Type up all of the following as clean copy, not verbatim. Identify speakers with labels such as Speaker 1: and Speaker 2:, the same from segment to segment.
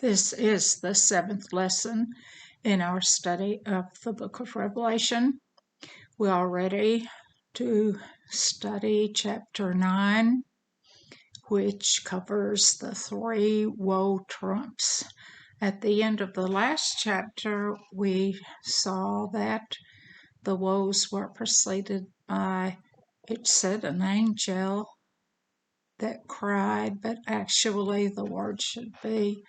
Speaker 1: This is the seventh lesson in our study of the book of Revelation. We are ready to study chapter 9, which covers the three woe trumps. At the end of the last chapter, we saw that the woes were preceded by, it said, an angel that cried, but actually the word should be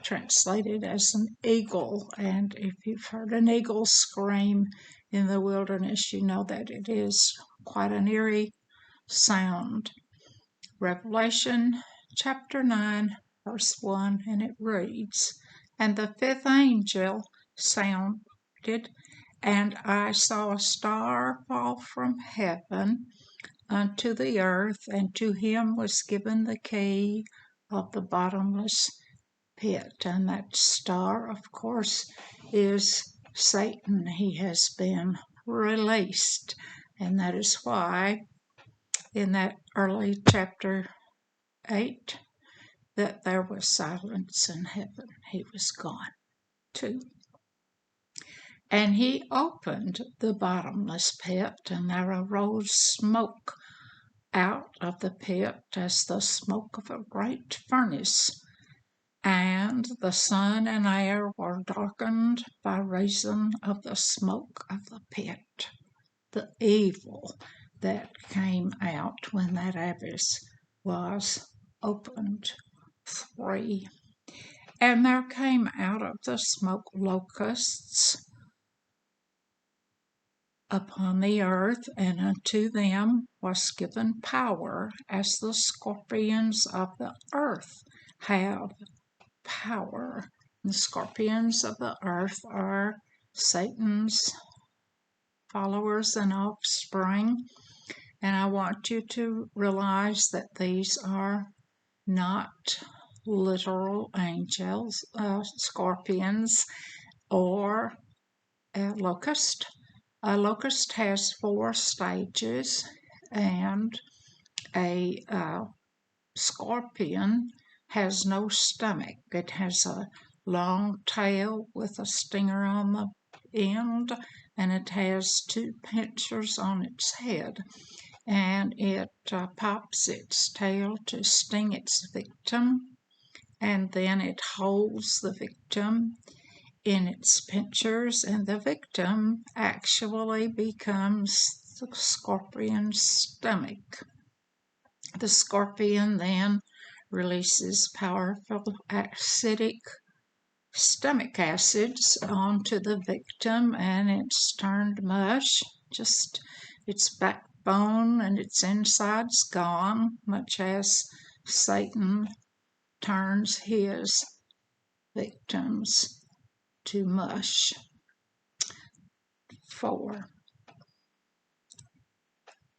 Speaker 1: translated as an eagle. And if you've heard an eagle scream in the wilderness, you know that it is quite an eerie sound. Revelation chapter 9, verse 1, and it reads, "And the fifth angel sounded, and I saw a star fall from heaven unto the earth, and to him was given the key of the bottomless pit." And that star, of course, is Satan. He has been released, and that is why in that early chapter 8 that there was silence in heaven. He was gone too. And he opened the bottomless pit, and there arose smoke out of the pit as the smoke of a great furnace. And the sun and air were darkened by reason of the smoke of the pit. The evil that came out when that abyss was opened. 3. And there came out of the smoke locusts upon the earth, and unto them was given power, as the scorpions of the earth have power. The scorpions of the earth are Satan's followers and offspring, and I want you to realize that these are not literal angels, scorpions, or a locust. A locust has 4 stages, and a scorpion has no stomach. It has a long tail with a stinger on the end, and it has 2 pincers on its head, and it pops its tail to sting its victim, and then it holds the victim in its pincers, and the victim actually becomes the scorpion's stomach. The scorpion then releases powerful acidic stomach acids onto the victim, and it's turned mush. Just its backbone and its insides gone, much as Satan turns his victims to mush. 4.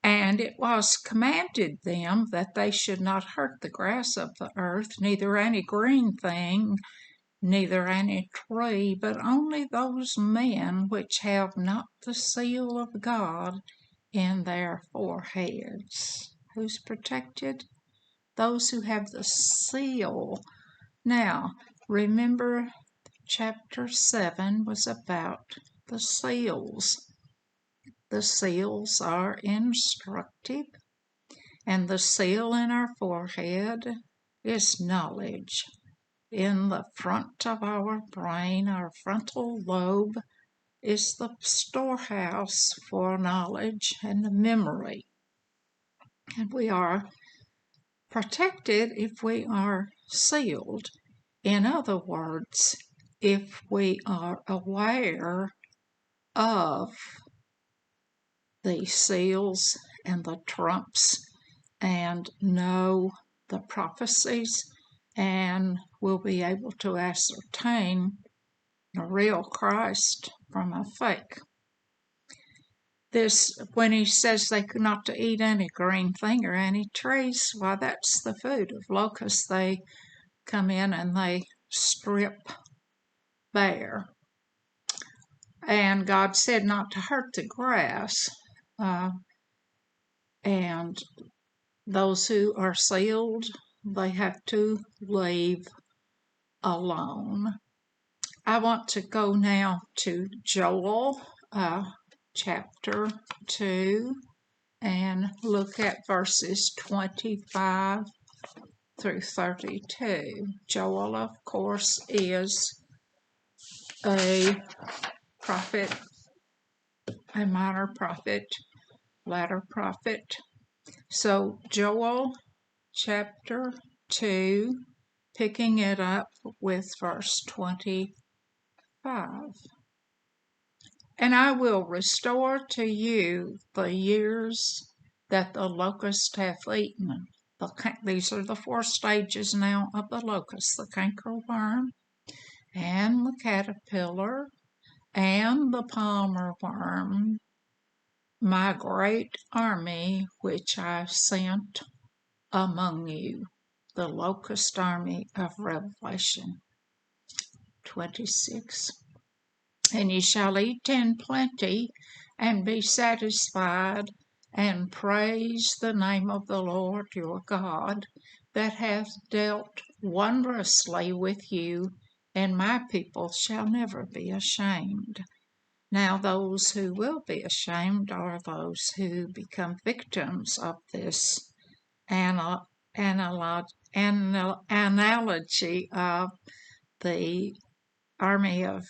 Speaker 1: And it was commanded them that they should not hurt the grass of the earth, neither any green thing, neither any tree, but only those men which have not the seal of God in their foreheads. Who's protected? Those who have the seal. Now, remember, chapter 7 was about the seals. The seals are instructive, and the seal in our forehead is knowledge. In the front of our brain, our frontal lobe is the storehouse for knowledge and memory. And we are protected if we are sealed. In other words, if we are aware of the seals and the trumps and know the prophecies, and we'll be able to ascertain a real Christ from a fake. This, when he says they could not to eat any green thing or any trees, why, that's the food of locusts. They come in and they strip bare. And God said not to hurt the grass. And those who are sealed, they have to leave alone. I want to go now to Joel chapter 2 and look at verses 25 through 32. Joel, of course, is a prophet, a minor prophet, latter prophet. So Joel chapter 2, picking it up with verse 25. And I will restore to you the years that the locust hath eaten. These are the 4 stages now of the locust: the cankerworm, and the caterpillar, and the palmer worm, my great army which I sent among you. The locust army of Revelation 26. And ye shall eat in plenty, and be satisfied, and praise the name of the Lord your God, that hath dealt wondrously with you, and my people shall never be ashamed. Now those who will be ashamed are those who become victims of this analogy of the army of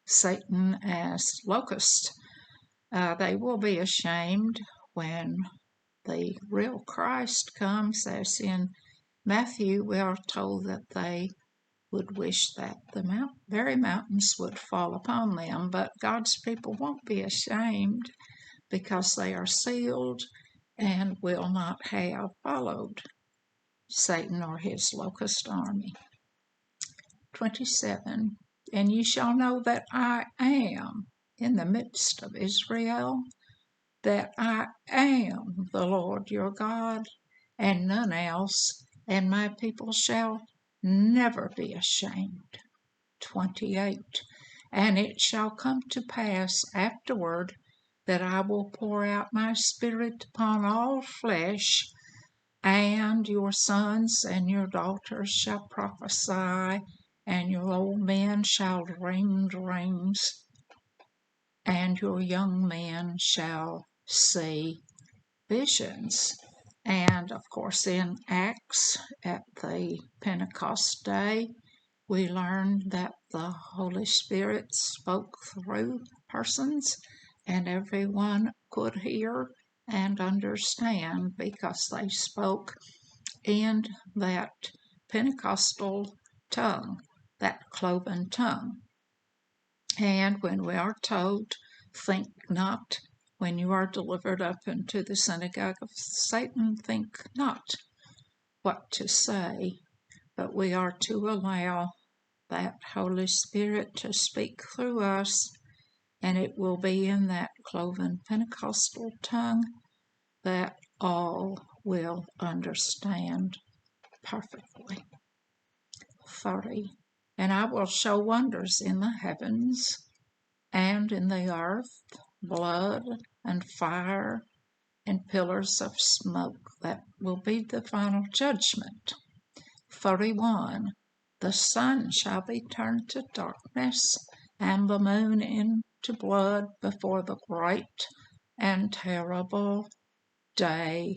Speaker 1: Satan as locusts. They will be ashamed when the real Christ comes, as in Matthew we are told that they would wish that the very mountains would fall upon them, but God's people won't be ashamed because they are sealed and will not have followed Satan or his locust army. 27. And ye shall know that I am in the midst of Israel, that I am the Lord your God, and none else, and my people shall never be ashamed. 28. And it shall come to pass afterward that I will pour out my Spirit upon all flesh, and your sons and your daughters shall prophesy, and your old men shall dream dreams, and your young men shall see visions. And of course, in Acts, at the Pentecost day, we learned that the Holy Spirit spoke through persons, and everyone could hear and understand because they spoke in that Pentecostal tongue, that cloven tongue. And when we are told, think not, when you are delivered up into the synagogue of Satan, think not what to say, but we are to allow that Holy Spirit to speak through us, and it will be in that cloven Pentecostal tongue that all will understand perfectly. 30. And I will show wonders in the heavens and in the earth, blood and fire and pillars of smoke. That will be the final judgment. 31. The sun shall be turned to darkness, and the moon into blood before the great and terrible day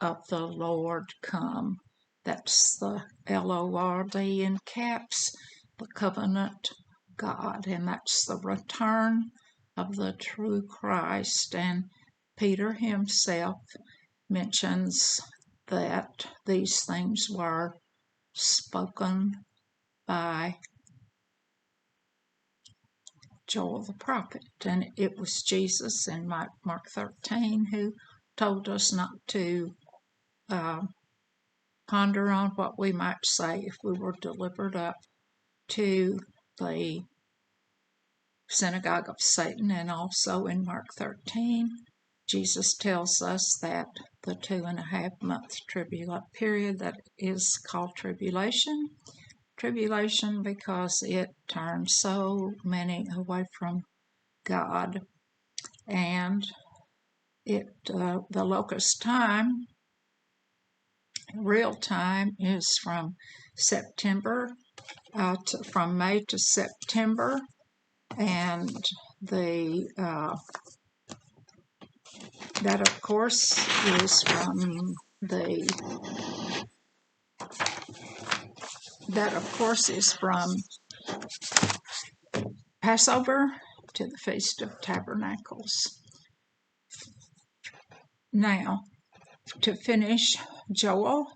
Speaker 1: of the Lord come. That's the Lord in caps, the covenant God, and that's the return of the true Christ. And Peter himself mentions that these things were spoken by Joel the prophet, and it was Jesus in Mark 13 who told us not to ponder on what we might say if we were delivered up to the synagogue of Satan. And also in Mark 13, Jesus tells us that the 2.5 month period that is called tribulation because it turns so many away from God. And the locust time, real time, is from September, from May to September, and the that of course is from Passover to the Feast of Tabernacles. Now, to finish Joel,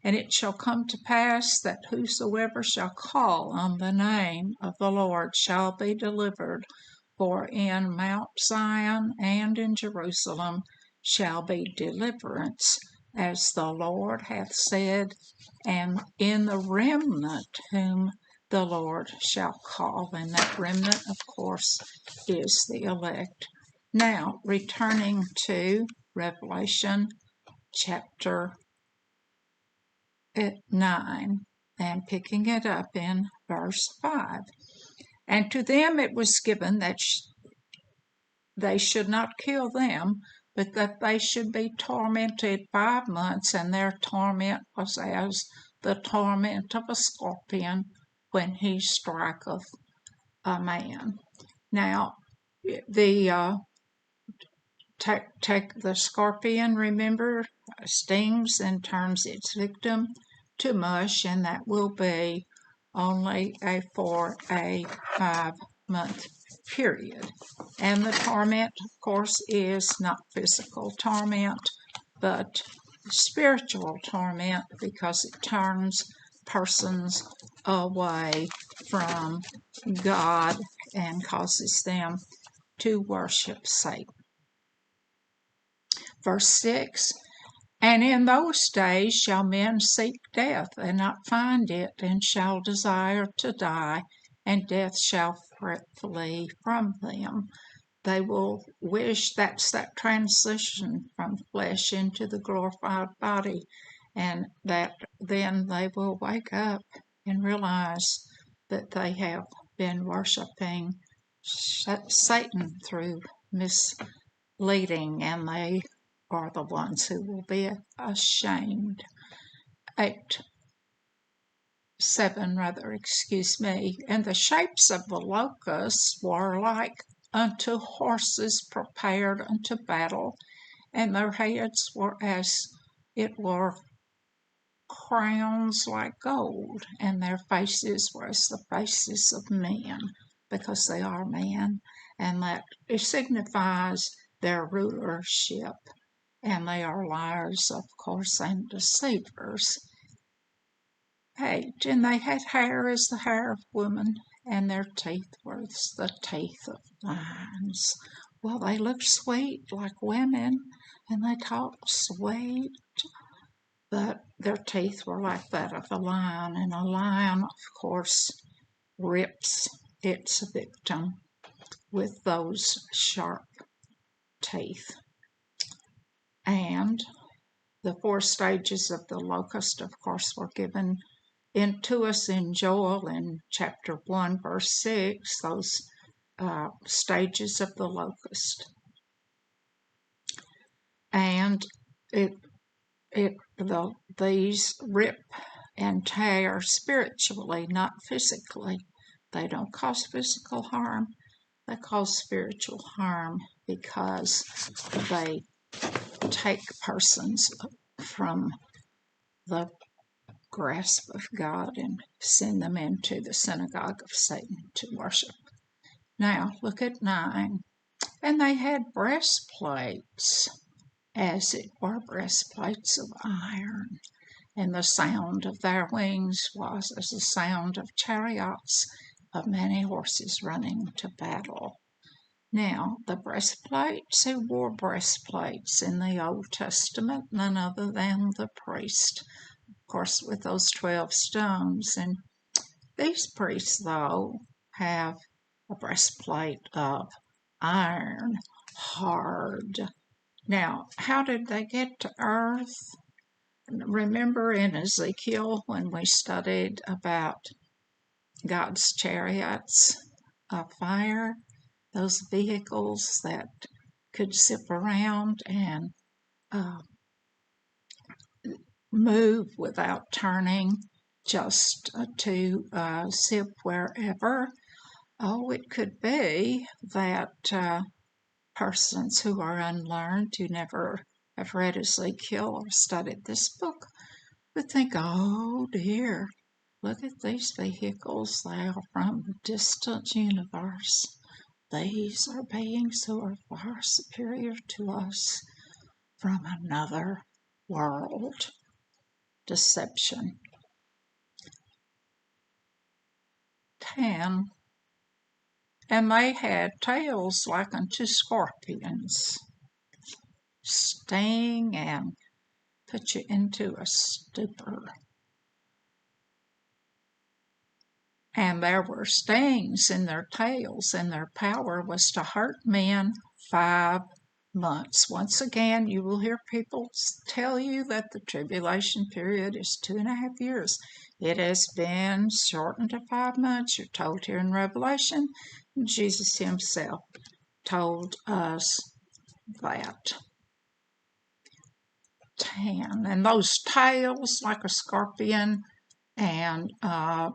Speaker 1: and it shall come to pass that whosoever shall call on the name of the Lord shall be delivered, for in Mount Zion and in Jerusalem shall be deliverance, as the Lord hath said, and in the remnant whom the Lord shall call. And that remnant, of course, is the elect. Now, returning to Revelation chapter 9 and picking it up in verse 5. And to them it was given that they should not kill them, but that they should be tormented 5 months, and their torment was as the torment of a scorpion when he striketh a man. Now, take the scorpion, remember, stings and turns its victim to mush, and that will be only for a 5-month period. And the torment, of course, is not physical torment, but spiritual torment, because it turns persons away from God and causes them to worship Satan. Verse 6, and in those days shall men seek death, and not find it, and shall desire to die, and death shall flee from them. They will wish, that's that transition from flesh into the glorified body, and that then they will wake up and realize that they have been worshiping Satan through misleading, and they are the ones who will be ashamed. 7, and the shapes of the locusts were like unto horses prepared unto battle, and their heads were as it were crowns like gold, and their faces were as the faces of men, because they are men, and that it signifies their rulership. And they are liars, of course, and deceivers. 8, and they had hair as the hair of women, and their teeth were as the teeth of lions. Well, they look sweet like women, and they talk sweet, but their teeth were like that of a lion, and a lion, of course, rips its victim with those sharp teeth. And the 4 stages of the locust, of course, were given to us in Joel in chapter 1, verse 6, those stages of the locust. And these rip and tear spiritually, not physically. They don't cause physical harm. They cause spiritual harm because they take persons from the grasp of God and send them into the synagogue of Satan to worship. Now, look at 9. And they had breastplates, as it were breastplates of iron, and the sound of their wings was as the sound of chariots of many horses running to battle. Now, the breastplates, who wore breastplates in the Old Testament, none other than the priest, of course, with those 12 stones. And these priests, though, have a breastplate of iron, hard. Now, how did they get to earth? Remember in Ezekiel when we studied about God's chariots of fire, those vehicles that could zip around and move without turning? just to sip wherever. Oh, it could be that persons who are unlearned, who never have read Ezekiel or studied this book, would think, oh dear, look at these vehicles. They are from a distant universe. These are beings who are far superior to us from another world. Deception. 10. And they had tails like unto scorpions, sting and put you into a stupor. And there were stings in their tails, and their power was to hurt men 5 months. Once again, you will hear people tell you that the tribulation period is 2.5 years. It has been shortened to 5 months. You're told here in Revelation. Jesus himself told us that. 10. And those tails like a scorpion, and that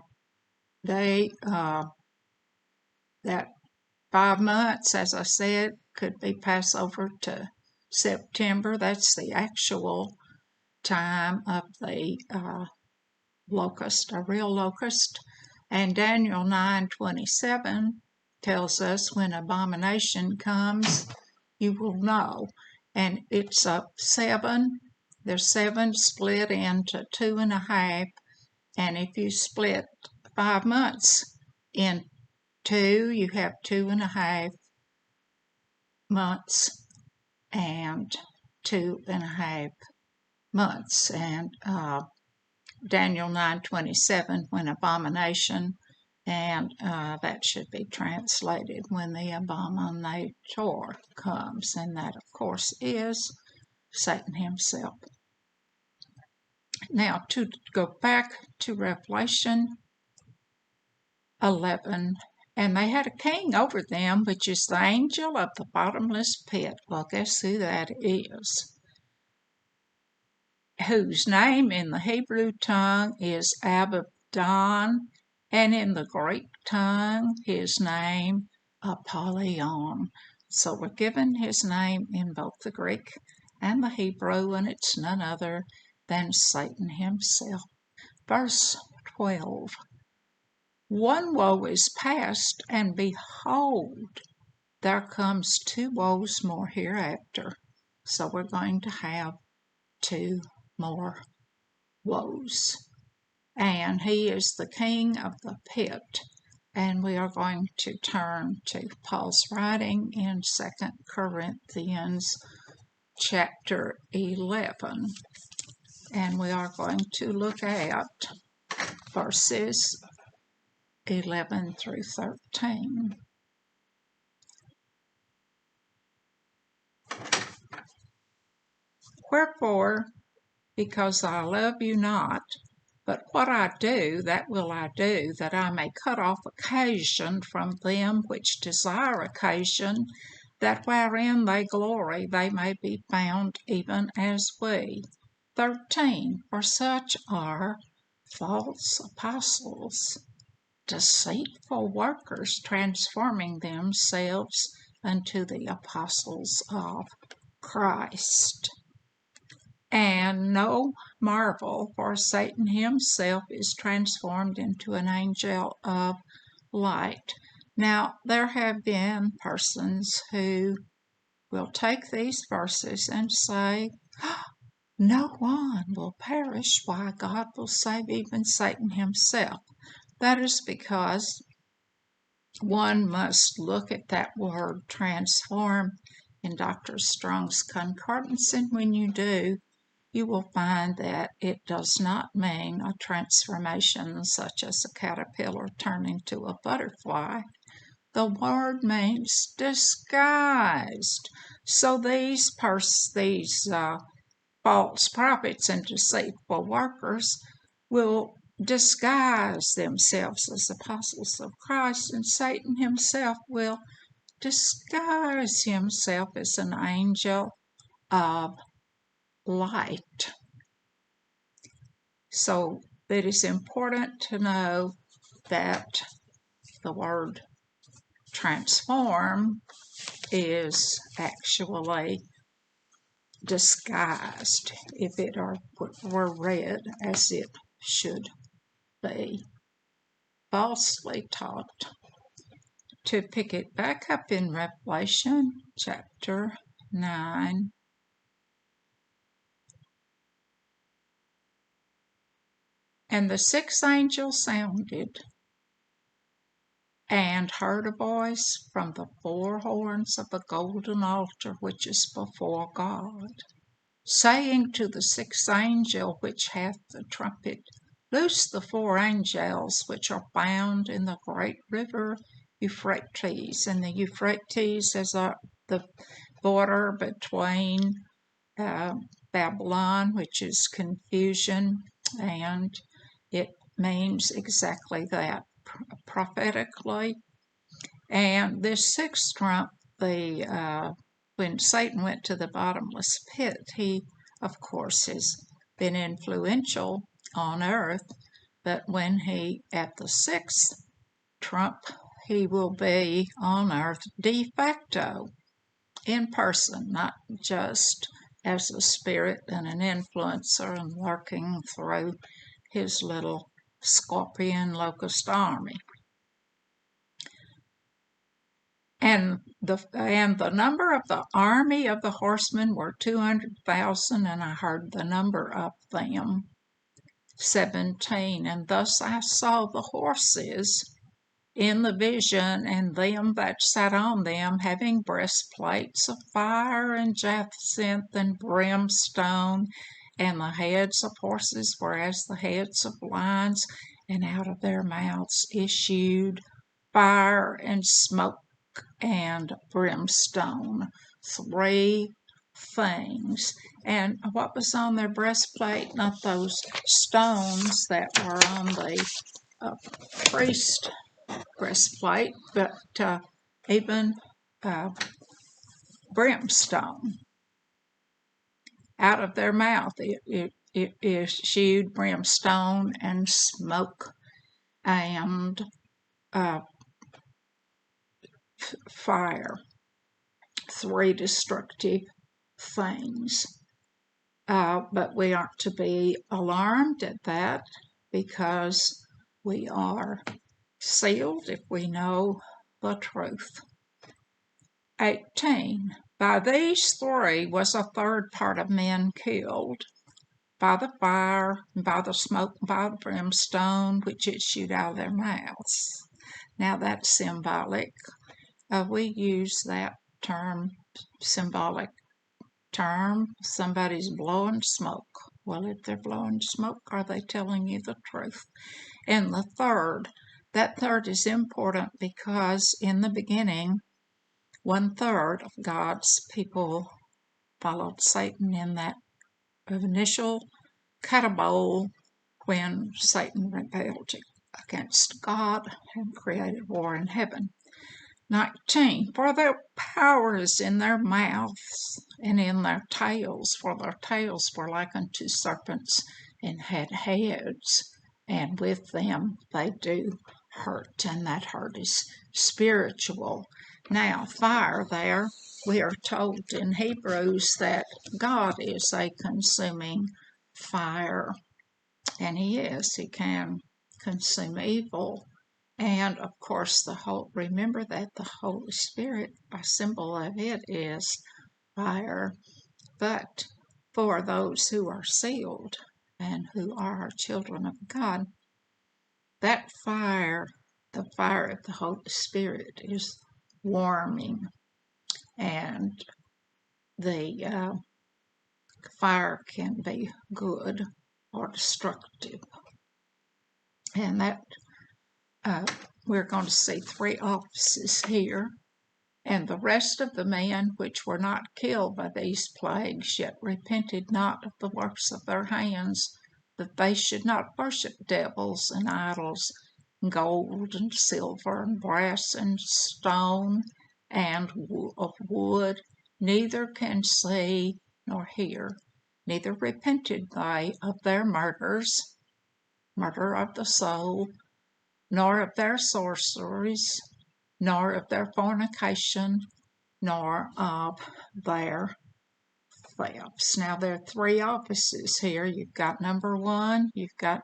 Speaker 1: 5 months, as I said, could be Passover to September. That's the actual time of the locust, a real locust. And Daniel 9:27 tells us when abomination comes, you will know. And it's 7. There's 7 split into 2.5. And if you split 5 months in 2, you have 2.5 months and 2.5 months. And Daniel 9:27, when abomination, and that should be translated when the abominator comes, and that of course is Satan himself. Now to go back to Revelation 11, and they had a king over them, which is the angel of the bottomless pit. Well, guess who that is? Whose name in the Hebrew tongue is Abaddon, and in the Greek tongue his name Apollyon. So we're given his name in both the Greek and the Hebrew, and it's none other than Satan himself. Verse 12. One woe is past, and behold, there comes 2 woes more hereafter. So we're going to have 2 more woes. And he is the king of the pit. And we are going to turn to Paul's writing in 2 Corinthians chapter 11. And we are going to look at verses 11 through 13. Wherefore, because I love you not, but what I do, that will I do, that I may cut off occasion from them which desire occasion, that wherein they glory they may be found even as we. 13. For such are false apostles, deceitful workers, transforming themselves unto the apostles of Christ. And no marvel, for Satan himself is transformed into an angel of light. Now, there have been persons who will take these verses and say, no one will perish. Why, God will save even Satan himself. That is because one must look at that word transform in Dr. Strong's Concordance, and when you do, you will find that it does not mean a transformation such as a caterpillar turning to a butterfly. The word means disguised. So these false prophets and deceitful workers will disguise themselves as apostles of Christ, and Satan himself will disguise himself as an angel of light. So It is important to know that the word transform is actually disguised if it were read as it should be, falsely taught. To pick it back up in Revelation chapter 9, and the sixth angel sounded and heard a voice from the four horns of the golden altar which is before God, saying to the sixth angel which hath the trumpet, Loose the four angels which are bound in the great river Euphrates. And the Euphrates is the border between Babylon, which is confusion, and it means exactly that prophetically. And this sixth trump, when Satan went to the bottomless pit, he, of course, has been influential on earth, but when he, at the sixth trump, he will be on earth de facto, in person, not just as a spirit and an influencer and lurking through his little scorpion locust army. And the number of the army of the horsemen were 200,000, and I heard the number of them 17. And thus I saw the horses in the vision, and them that sat on them, having breastplates of fire and jacinth and brimstone, and the heads of horses were as the heads of lions, and out of their mouths issued fire and smoke and brimstone, 3 things. And what was on their breastplate? Not those stones that were on the priest breastplate, but even brimstone. Out of their mouth it issued brimstone and smoke and fire, 3 destructive things. But we aren't to be alarmed at that, because we are sealed if we know the truth. 18. By these 3 was a third part of men killed, by the fire, and by the smoke, and by the brimstone which issued out of their mouths. Now that's symbolic. We use that symbolic term. Somebody's blowing smoke. Well, if they're blowing smoke, are they telling you the truth? And the third, that third is important because in the beginning, 1/3 of God's people followed Satan in that initial catapult when Satan rebelled against God and created war in heaven. 19. For their power is in their mouths and in their tails, for their tails were like unto serpents and had heads, and with them they do hurt, and that hurt is spiritual. Now, fire there, we are told in Hebrews that God is a consuming fire, and He is. He can consume evil. And of course, remember that the Holy Spirit, a symbol of it, is fire. But for those who are sealed and who are children of God, that fire, the fire of the Holy Spirit, is warming, and the fire can be good or destructive. And that we're going to see 3 offices here. And the rest of the men which were not killed by these plagues, yet repented not of the works of their hands, that they should not worship devils and idols, gold and silver and brass and stone and of wood, neither can see nor hear, neither repented they of their murders murder of the soul, nor of their sorceries, nor of their fornication, nor of their thefts. Now, there are three offices here. You've got number one, you've got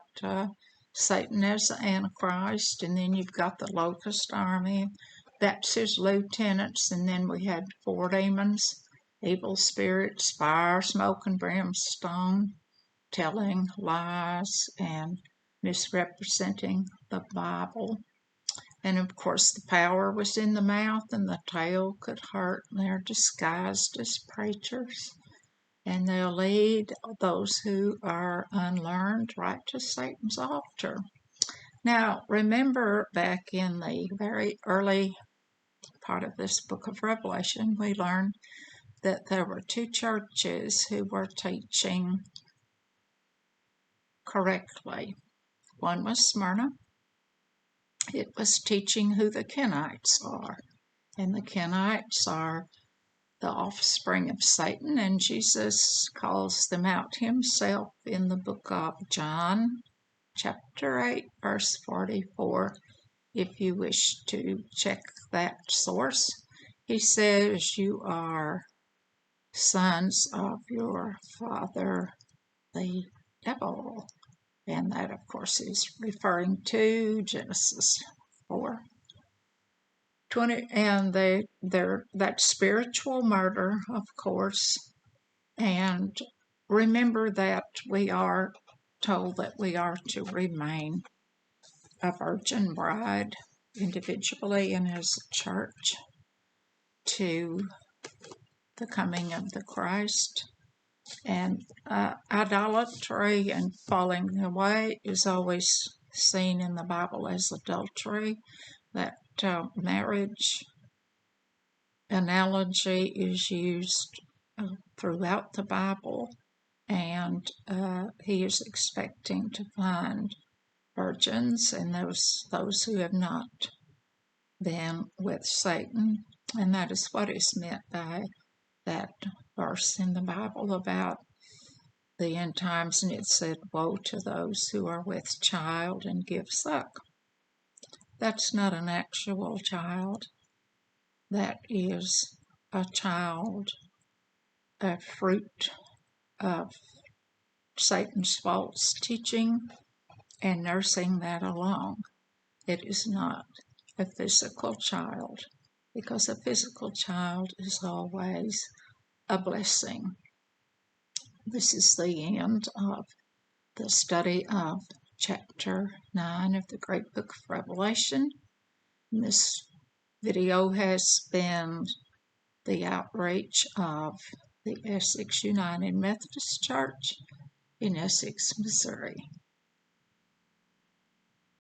Speaker 1: Satan as the Antichrist, and then you've got the locust army. That's his lieutenants, and then we had four demons, evil spirits, fire, smoke, and brimstone, telling lies and misrepresenting the Bible. And of course, the power was in the mouth, and the tail could hurt, and they're disguised as preachers. And they'll lead those who are unlearned right to Satan's altar. Now, remember back in the very early part of this book of Revelation, we learned that there were two churches who were teaching correctly. One was Smyrna. It was teaching who the Kenites are. And the Kenites are the offspring of Satan, and Jesus calls them out himself in the book of John, chapter 8, verse 44. If you wish to check that source, he says, "You are sons of your father, the devil." And that, of course, is referring to Genesis 4. 20, and they're that spiritual murder, of course. And remember that we are told that we are to remain a virgin bride individually and as a church to the coming of the Christ. And idolatry and falling away is always seen in the Bible as adultery. That marriage analogy is used throughout the Bible, and he is expecting to find virgins and those who have not been with Satan, and that is what is meant by that verse in the Bible about the end times, and it said, "Woe to those who are with child and give suck." That's not an actual child. That is a child, a fruit of Satan's false teaching and nursing that along. It is not a physical child, because a physical child is always a blessing. This is the end of the study of chapter 9 of the great book of Revelation. This video has been the outreach of the Essex United Methodist Church in Essex, Missouri.